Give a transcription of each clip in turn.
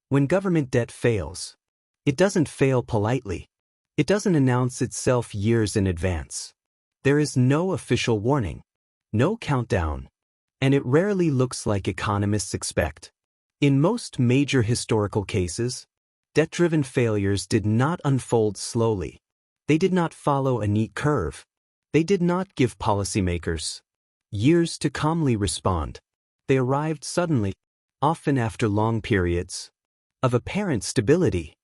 When government debt fails, it doesn't fail politely. It doesn't announce itself years in advance. There is no official warning, no countdown, and it rarely looks like economists expect. In most major historical cases, debt-driven failures did not unfold slowly. They did not follow a neat curve. They did not give policymakers years to calmly respond. They arrived suddenly, often after long periods of apparent stability.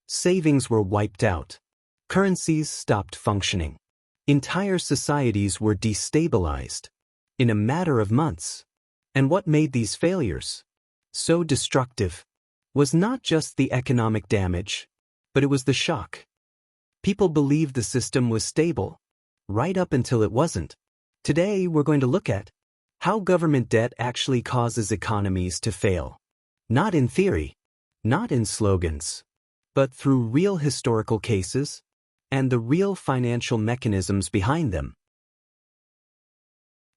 Savings were wiped out. Currencies stopped functioning. Entire societies were destabilized in a matter of months. And what made these failures so destructive was not just the economic damage, but it was the shock. People believed the system was stable, right up until it wasn't. Today, we're going to look at how government debt actually causes economies to fail. Not in theory, not in slogans, but through real historical cases and the real financial mechanisms behind them.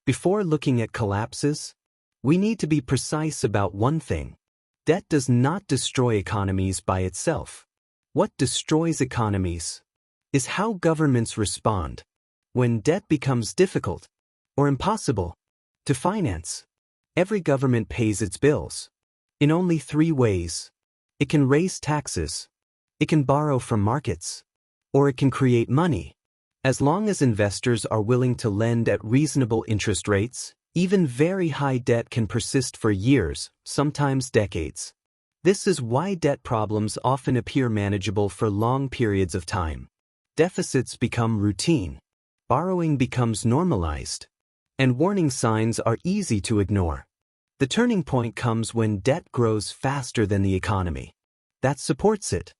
Before looking at collapses, we need to be precise about one thing. Debt does not destroy economies by itself. What destroys economies is how governments respond when debt becomes difficult or impossible to finance. Every government pays its bills in only three ways. It can raise taxes, it can borrow from markets, or it can create money. As long as investors are willing to lend at reasonable interest rates, even very high debt can persist for years, sometimes decades. This is why debt problems often appear manageable for long periods of time. Deficits become routine, borrowing becomes normalized, and warning signs are easy to ignore. The turning point comes when debt grows faster than the economy that supports it.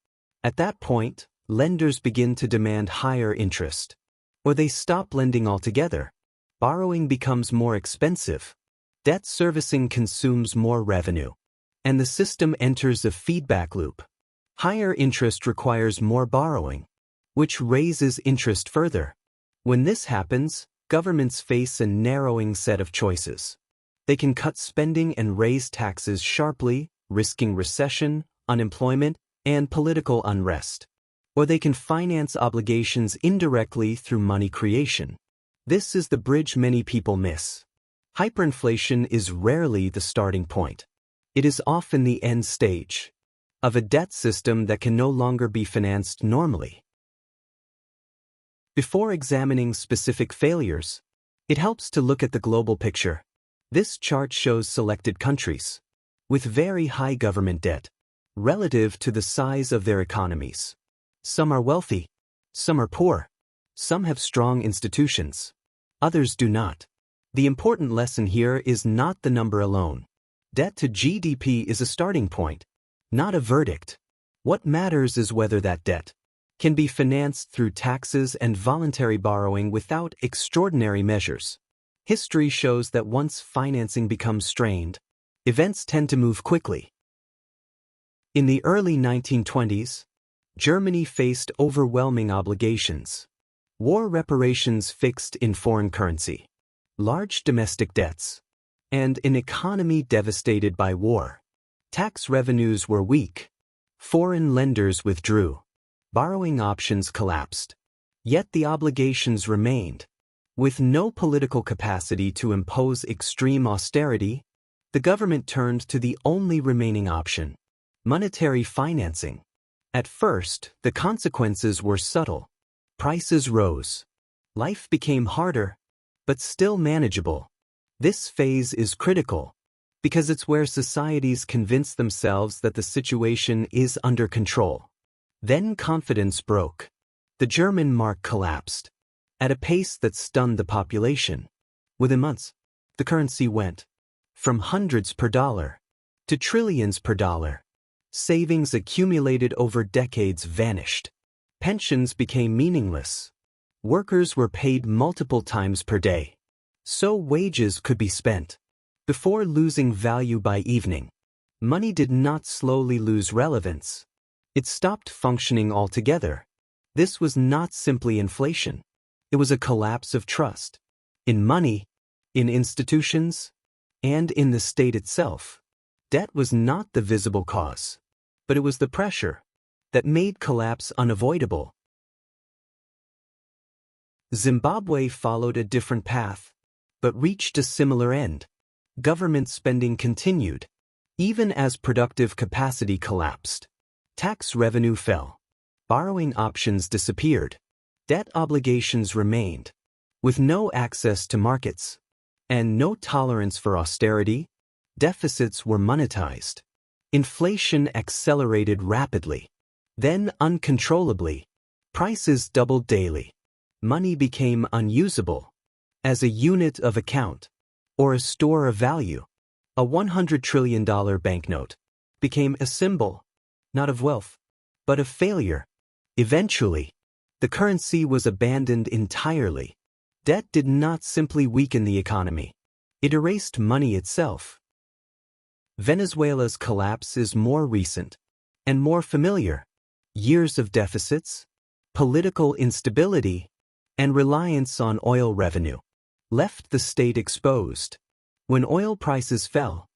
At that point, lenders begin to demand higher interest, or they stop lending altogether. Borrowing becomes more expensive, debt servicing consumes more revenue, and the system enters a feedback loop. Higher interest requires more borrowing, which raises interest further. When this happens, governments face a narrowing set of choices. They can cut spending and raise taxes sharply, risking recession, unemployment, and political unrest. Or they can finance obligations indirectly through money creation. This is the bridge many people miss. Hyperinflation is rarely the starting point. It is often the end stage of a debt system that can no longer be financed normally. Before examining specific failures, it helps to look at the global picture. This chart shows selected countries with very high government debt relative to the size of their economies. Some are wealthy, some are poor, some have strong institutions, others do not. The important lesson here is not the number alone. Debt to GDP is a starting point, not a verdict. What matters is whether that debt can be financed through taxes and voluntary borrowing without extraordinary measures. History shows that once financing becomes strained, events tend to move quickly. In the early 1920s, Germany faced overwhelming obligations. War reparations fixed in foreign currency, large domestic debts, and an economy devastated by war. Tax revenues were weak. Foreign lenders withdrew. Borrowing options collapsed. Yet the obligations remained. With no political capacity to impose extreme austerity, the government turned to the only remaining option: monetary financing. At first, the consequences were subtle. Prices rose. Life became harder, but still manageable. This phase is critical because it's where societies convince themselves that the situation is under control. Then confidence broke. The German mark collapsed at a pace that stunned the population. Within months, the currency went from hundreds per dollar to trillions per dollar. Savings accumulated over decades vanished. Pensions became meaningless. Workers were paid multiple times per day, so wages could be spent before losing value by evening. Money did not slowly lose relevance. It stopped functioning altogether. This was not simply inflation. It was a collapse of trust in money, in institutions, and in the state itself. Debt was not the visible cause. but it was the pressure that made collapse unavoidable. Zimbabwe followed a different path, but reached a similar end. Government spending continued, even as productive capacity collapsed. Tax revenue fell. Borrowing options disappeared. Debt obligations remained. With no access to markets and no tolerance for austerity, deficits were monetized. Inflation accelerated rapidly. Then uncontrollably, prices doubled daily. Money became unusable as a unit of account or a store of value. A $100 trillion banknote became a symbol, not of wealth, but of failure. Eventually, the currency was abandoned entirely. Debt did not simply weaken the economy. It erased money itself. Venezuela's collapse is more recent and more familiar. Years of deficits, political instability, and reliance on oil revenue left the state exposed. When oil prices fell,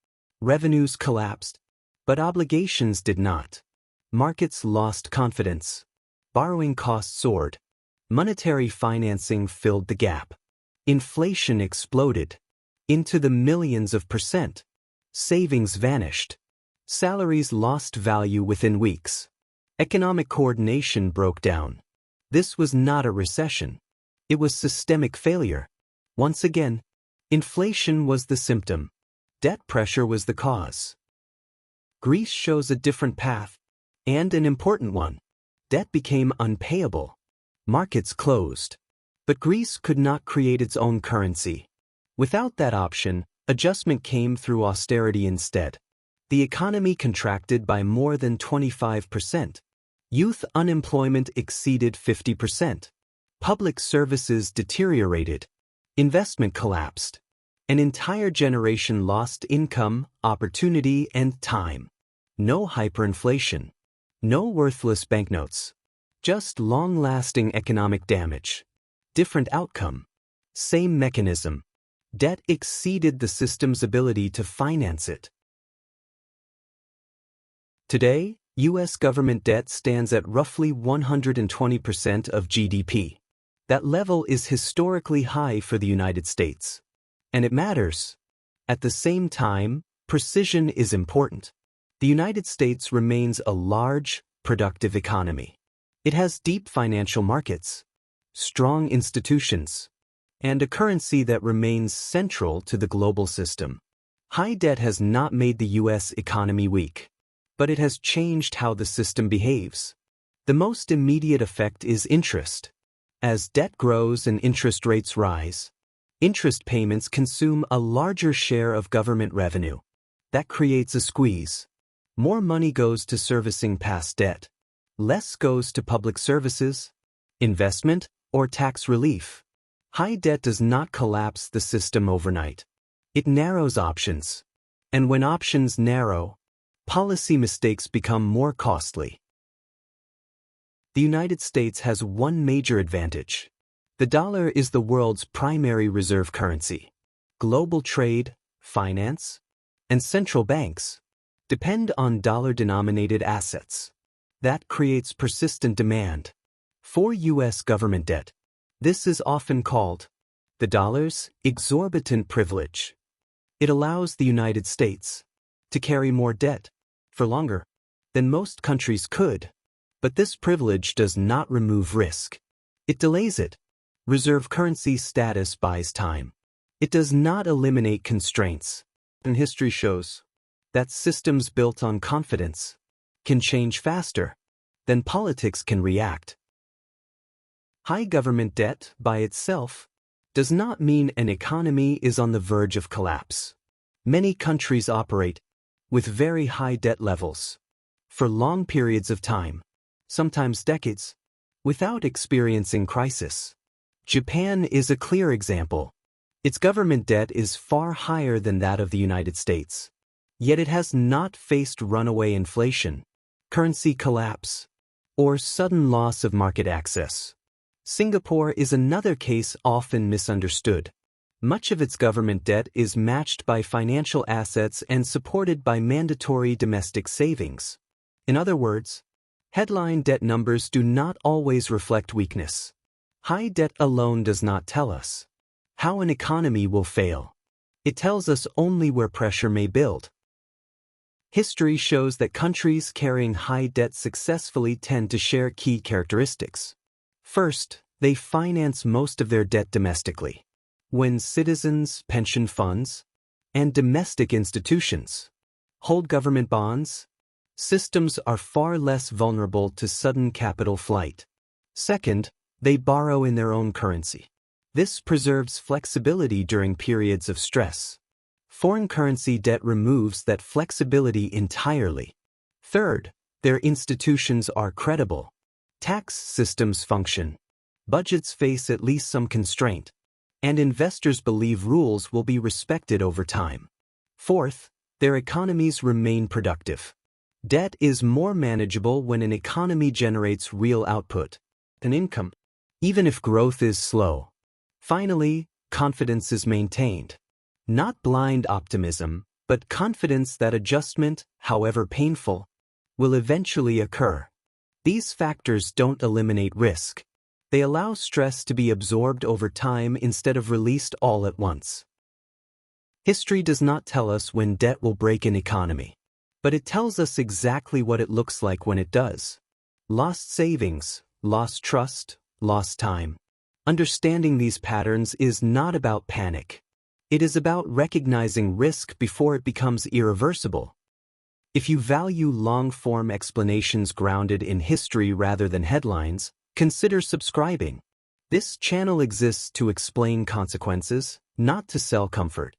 revenues collapsed, but obligations did not. Markets lost confidence. Borrowing costs soared. Monetary financing filled the gap. Inflation exploded into the millions of percent. Savings vanished. Salaries lost value within weeks. Economic coordination broke down. This was not a recession. It was systemic failure. Once again, inflation was the symptom. Debt pressure was the cause. Greece shows a different path, and an important one. Debt became unpayable. Markets closed. But Greece could not create its own currency. Without that option, adjustment came through austerity instead. The economy contracted by more than 25%. Youth unemployment exceeded 50%. Public services deteriorated. Investment collapsed. An entire generation lost income, opportunity, and time. No hyperinflation. No worthless banknotes. Just long-lasting economic damage. Different outcome. Same mechanism. Debt exceeded the system's ability to finance it. Today, U.S. government debt stands at roughly 120% of GDP. That level is historically high for the United States. And it matters. At the same time, precision is important. The United States remains a large, productive economy. It has deep financial markets, strong institutions, and a currency that remains central to the global system. High debt has not made the U.S. economy weak, but it has changed how the system behaves. The most immediate effect is interest. As debt grows and interest rates rise, interest payments consume a larger share of government revenue. That creates a squeeze. More money goes to servicing past debt. Less goes to public services, investment, or tax relief. High debt does not collapse the system overnight. It narrows options. And when options narrow, policy mistakes become more costly. The United States has one major advantage. The dollar is the world's primary reserve currency. Global trade, finance, and central banks depend on dollar-denominated assets. That creates persistent demand for U.S. government debt. This is often called the dollar's exorbitant privilege. It allows the United States to carry more debt for longer than most countries could. But this privilege does not remove risk. It delays it. Reserve currency status buys time. It does not eliminate constraints. And history shows that systems built on confidence can change faster than politics can react. High government debt by itself does not mean an economy is on the verge of collapse. Many countries operate with very high debt levels for long periods of time, sometimes decades, without experiencing crisis. Japan is a clear example. Its government debt is far higher than that of the United States. Yet it has not faced runaway inflation, currency collapse, or sudden loss of market access. Singapore is another case often misunderstood. Much of its government debt is matched by financial assets and supported by mandatory domestic savings. In other words, headline debt numbers do not always reflect weakness. High debt alone does not tell us how an economy will fail. It tells us only where pressure may build. History shows that countries carrying high debt successfully tend to share key characteristics. First, they finance most of their debt domestically. When citizens, pension funds, and domestic institutions hold government bonds, systems are far less vulnerable to sudden capital flight. Second, they borrow in their own currency. This preserves flexibility during periods of stress. Foreign currency debt removes that flexibility entirely. Third, their institutions are credible. Tax systems function. Budgets face at least some constraint, and investors believe rules will be respected over time. Fourth, their economies remain productive. Debt is more manageable when an economy generates real output, an income, even if growth is slow. Finally, confidence is maintained. Not blind optimism, but confidence that adjustment, however painful, will eventually occur. These factors don't eliminate risk. They allow stress to be absorbed over time instead of released all at once. History does not tell us when debt will break an economy, but it tells us exactly what it looks like when it does. Lost savings, lost trust, lost time. Understanding these patterns is not about panic. It is about recognizing risk before it becomes irreversible. If you value long-form explanations grounded in history rather than headlines, consider subscribing. This channel exists to explain consequences, not to sell comfort.